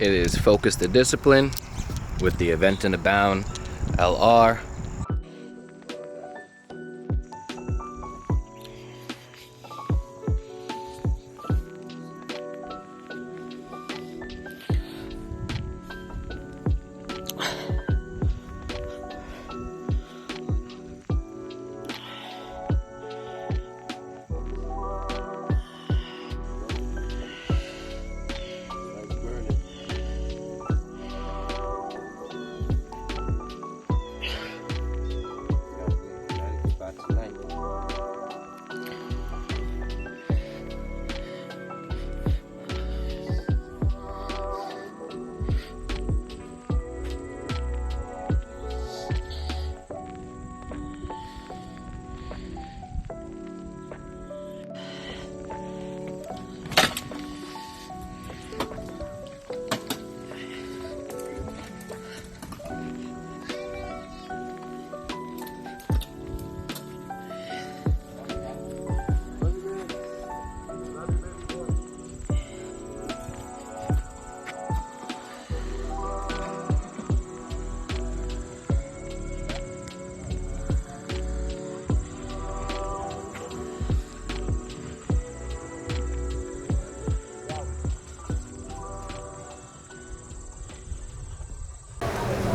It is Focus the Discipline with the Aventon Abound LR.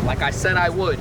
Like I said I would.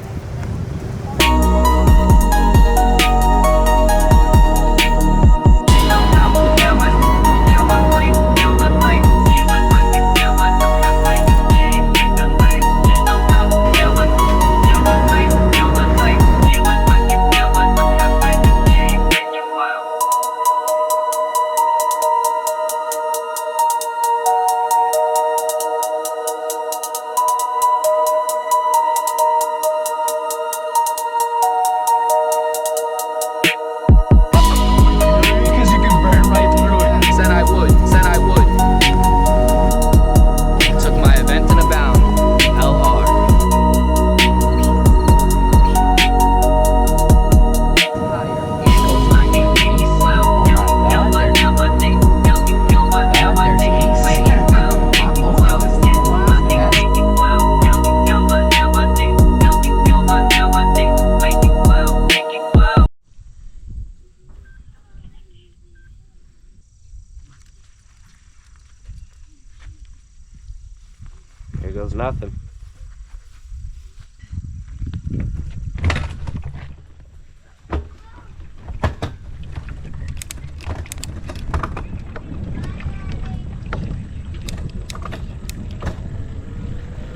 Here goes nothing.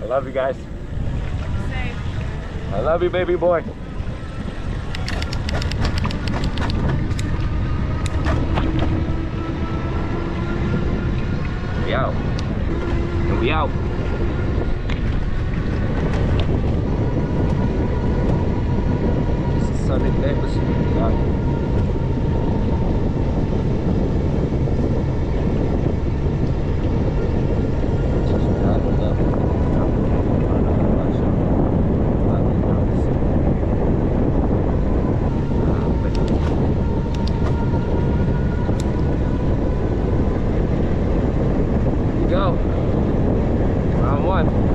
I love you guys. Safe. I love you, baby boy. We out. And we out. Sunny day was go. Round one.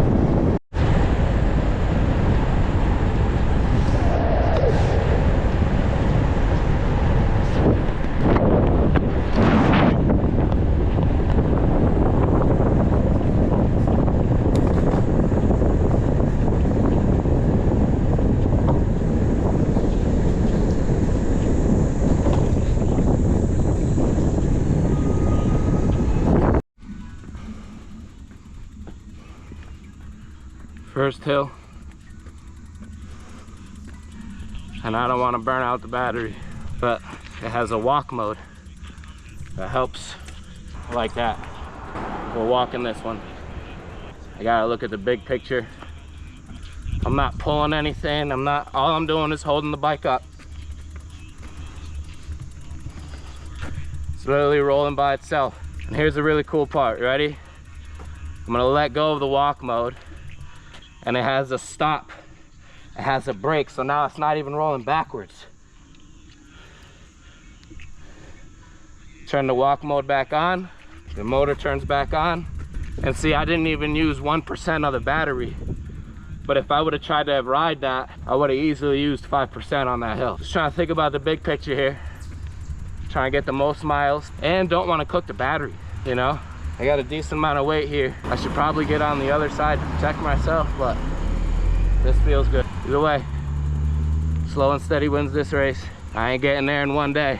First hill, and I don't want to burn out the battery, but it has a walk mode that helps like that. We're walking this one. I gotta look at the big picture. I'm not pulling anything. All I'm doing is holding the bike up. It's literally rolling by itself. And here's the really cool part, ready? I'm gonna let go of the walk mode, and it has a stop. It has a brake, so now it's not even rolling backwards. Turn the walk mode back on, the motor turns back on, And see, I didn't even use 1% of the battery. But if I would have tried to ride that, I would have easily used 5% on that hill. Just trying to think about the big picture here. Trying to get the most miles and don't want to cook the battery, you know? I got a decent amount of weight here. I should probably get on the other side to protect myself, but this feels good. Either way, slow and steady wins this race. I ain't getting there in one day,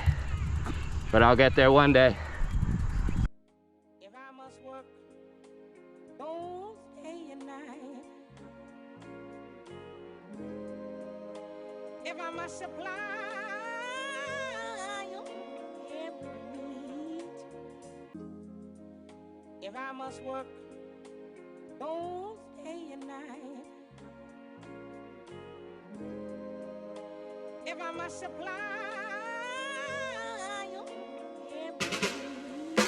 but I'll get there one day. If I must work both day and night, if I must supply your every need, if I must work both day and night, if I must supply your every need.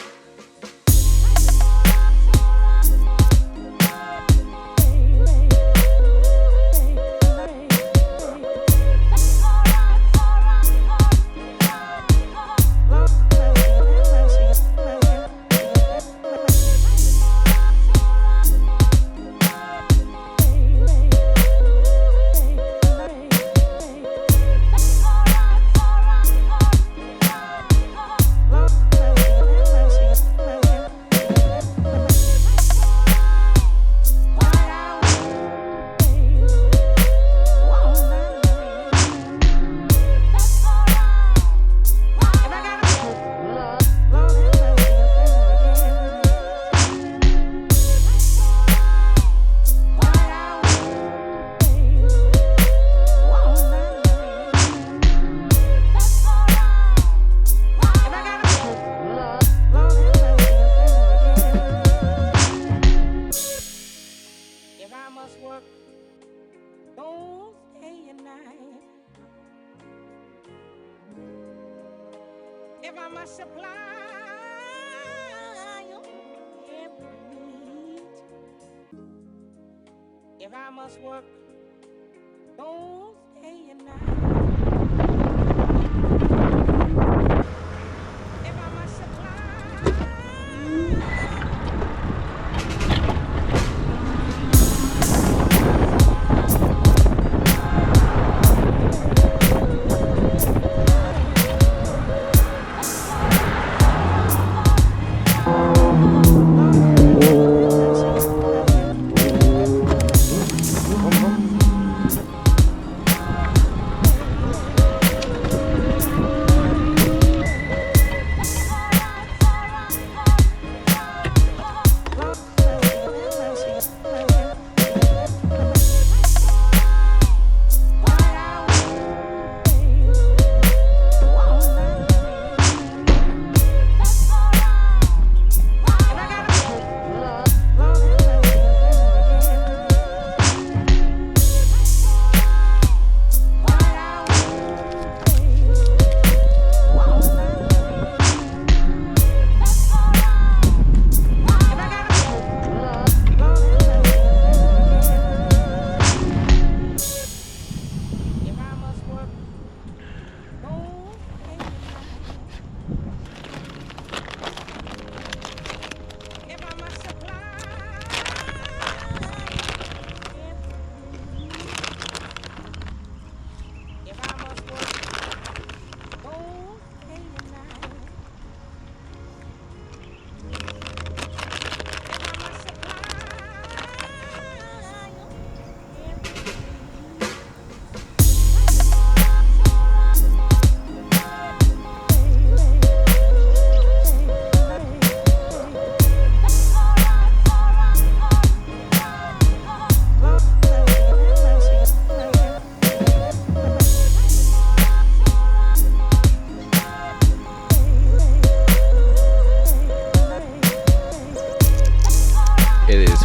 If I must supply your every need, if I must work both day and night, if I must supply.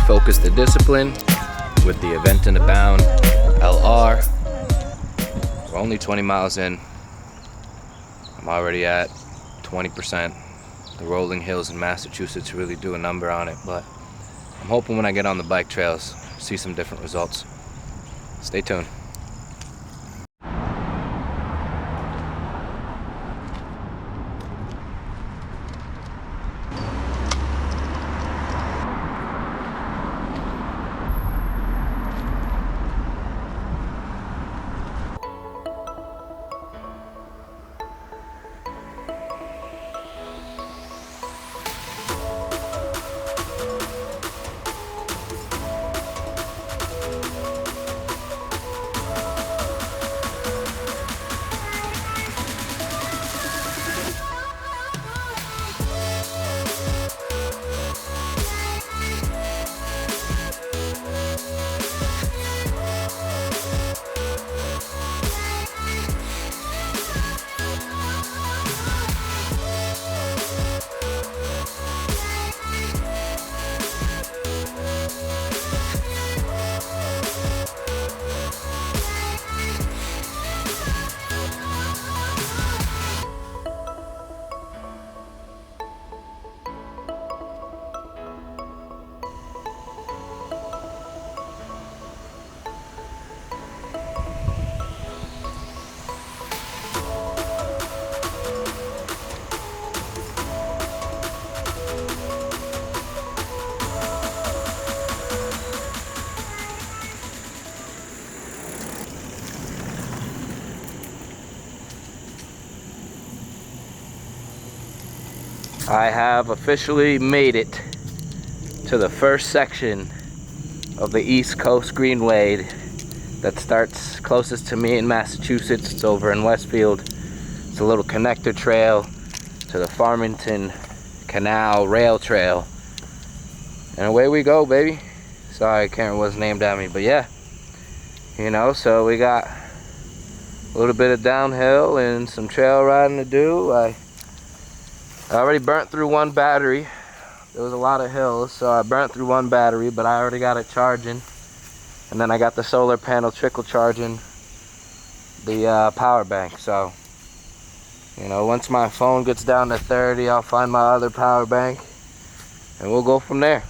Focus the discipline with the Aventon Abound LR. We're only 20 miles in. I'm already at 20%. The rolling hills in Massachusetts really do a number on it, but I'm hoping when I get on the bike trails, see some different results. Stay tuned. I have officially made it to the first section of the East Coast Greenway that starts closest to me in Massachusetts. It's over in Westfield. It's a little connector trail to the Farmington Canal Rail Trail. And away we go, baby. Sorry, Karen was named at me, but yeah. You know, so we got a little bit of downhill and some trail riding to do. I already burnt through one battery. There was a lot of hills, so I burnt through one battery, but I already got it charging. And then I got the solar panel trickle charging the power bank. So, you know, once my phone gets down to 30, I'll find my other power bank and we'll go from there.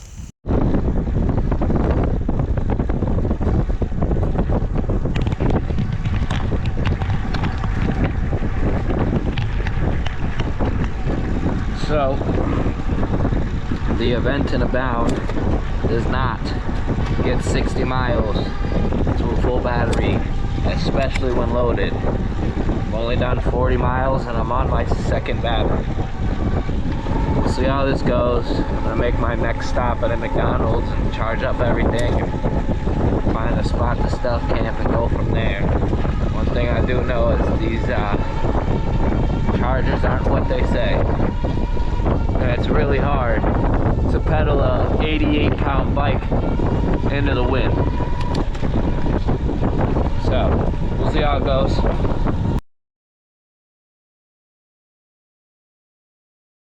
So, the Aventon Abound does not get 60 miles to a full battery, especially when loaded. I've only done 40 miles and I'm on my second battery. We'll see how this goes. I'm gonna make my next stop at a McDonald's and charge up everything and find a spot to stuff camp and go from there. One thing I do know is these chargers aren't what they say. And it's really hard to pedal a 88-pound bike into the wind. So, we'll see how it goes.